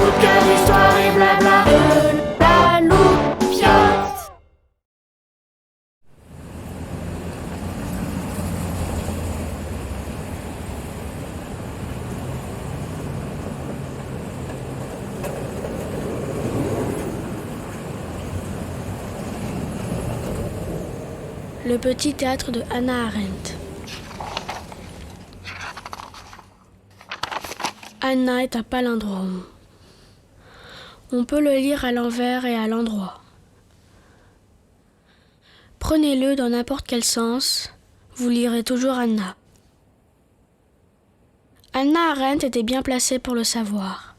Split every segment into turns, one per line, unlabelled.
loup, cœur, histoire et blabla de la loupiote.
Le petit théâtre de Hannah Arendt. Hannah est un palindrome. On peut le lire à l'envers et à l'endroit. Prenez-le dans n'importe quel sens, vous lirez toujours Hannah. Hannah Arendt était bien placée pour le savoir.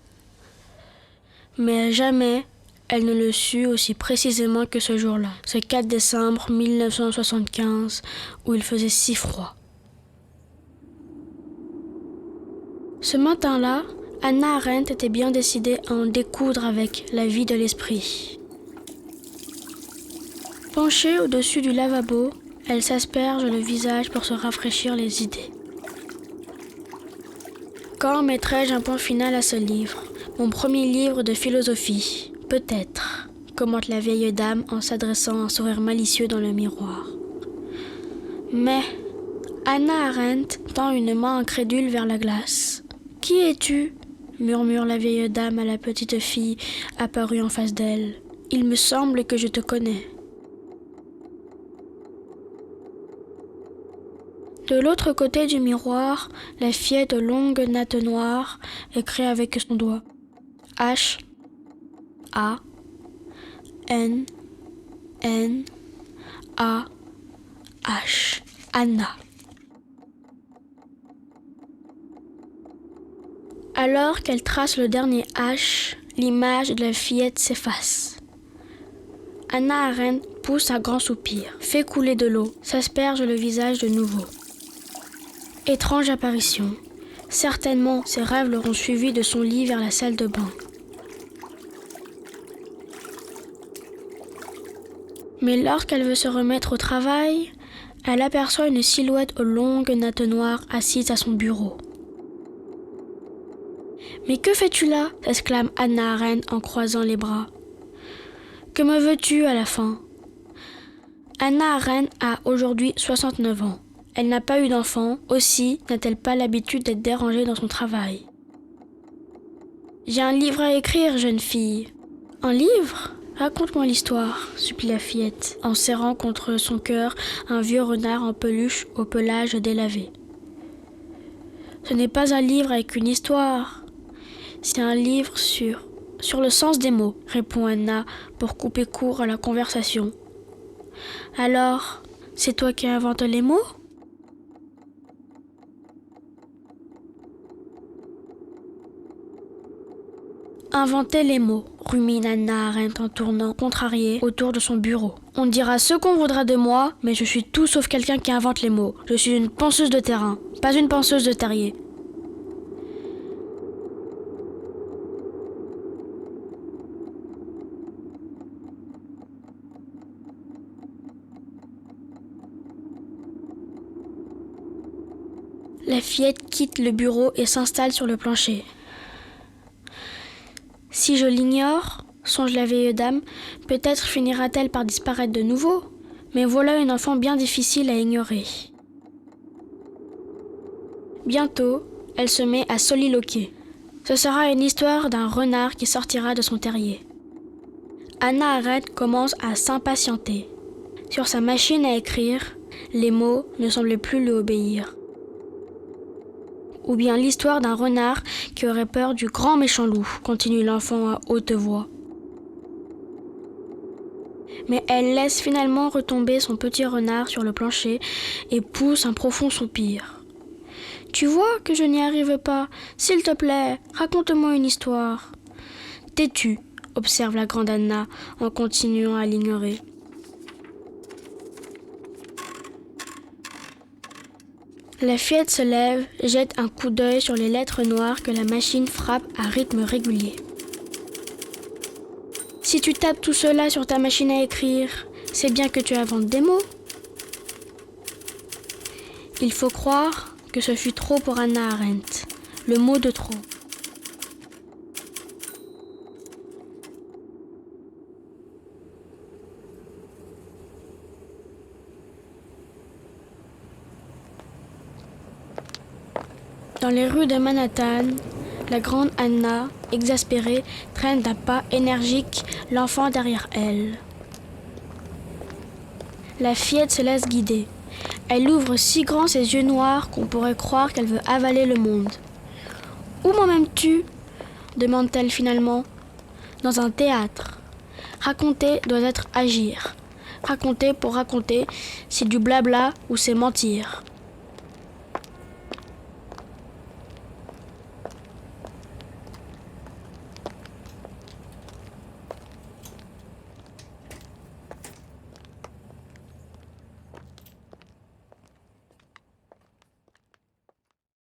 Mais jamais elle ne le sut aussi précisément que ce jour-là, ce 4 décembre 1975, où il faisait si froid. Ce matin-là, Hannah Arendt était bien décidée à en découdre avec la vie de l'esprit. Penchée au-dessus du lavabo, elle s'asperge le visage pour se rafraîchir les idées. Quand mettrai-je un point final à ce livre, mon premier livre de philosophie? Peut-être, commente la vieille dame en s'adressant un sourire malicieux dans le miroir. Mais Hannah Arendt tend une main incrédule vers la glace. « Qui es-tu » murmure la vieille dame à la petite fille apparue en face d'elle. « Il me semble que je te connais. » De l'autre côté du miroir, la fillette aux longues nattes noires écrit avec son doigt H A N N A H Hannah. Alors qu'elle trace le dernier H, l'image de la fillette s'efface. Hannah Arendt pousse un grand soupir, fait couler de l'eau, s'asperge le visage de nouveau. Étrange apparition. Certainement, ses rêves l'auront suivi de son lit vers la salle de bain. Mais lorsqu'elle veut se remettre au travail, elle aperçoit une silhouette aux longues nattes noires assise à son bureau. « Mais que fais-tu là » s'exclame Hannah Arendt en croisant les bras. « Que me veux-tu à la fin ?» Hannah Arendt a aujourd'hui 69 ans. Elle n'a pas eu d'enfant, aussi n'a-t-elle pas l'habitude d'être dérangée dans son travail. « J'ai un livre à écrire, jeune fille. »« Un livre ? Raconte-moi l'histoire, » supplie la fillette, en serrant contre son cœur un vieux renard en peluche au pelage délavé. « Ce n'est pas un livre avec une histoire. C'est un livre sur le sens des mots, » répond Hannah pour couper court à la conversation. « Alors, c'est toi qui inventes les mots ? » Inventer les mots, rumine Hannah Arendt en tournant, contrariée, autour de son bureau. On dira ce qu'on voudra de moi, mais je suis tout sauf quelqu'un qui invente les mots. Je suis une penseuse de terrain, pas une penseuse de terrier. La fillette quitte le bureau et s'installe sur le plancher. Si je l'ignore, songe la vieille dame, peut-être finira-t-elle par disparaître de nouveau. Mais voilà une enfant bien difficile à ignorer. Bientôt, elle se met à soliloquer. Ce sera une histoire d'un renard qui sortira de son terrier. Hannah Arendt commence à s'impatienter. Sur sa machine à écrire, les mots ne semblaient plus lui obéir. Ou bien l'histoire d'un renard qui aurait peur du grand méchant loup, continue l'enfant à haute voix. Mais elle laisse finalement retomber son petit renard sur le plancher et pousse un profond soupir. « Tu vois que je n'y arrive pas. S'il te plaît, raconte-moi une histoire. »« Tais-tu » observe la grande Hannah en continuant à l'ignorer. La fillette se lève, jette un coup d'œil sur les lettres noires que la machine frappe à rythme régulier. « Si tu tapes tout cela sur ta machine à écrire, c'est bien que tu inventes des mots. » Il faut croire que ce fut trop pour Hannah Arendt, le mot de trop. Dans les rues de Manhattan, la grande Anna, exaspérée, traîne d'un pas énergique l'enfant derrière elle. La fillette se laisse guider. Elle ouvre si grand ses yeux noirs qu'on pourrait croire qu'elle veut avaler le monde. « Où m'emmènes-tu » demande-t-elle finalement. « Dans un théâtre. Raconter doit être agir. Raconter pour raconter, c'est du blabla ou c'est mentir.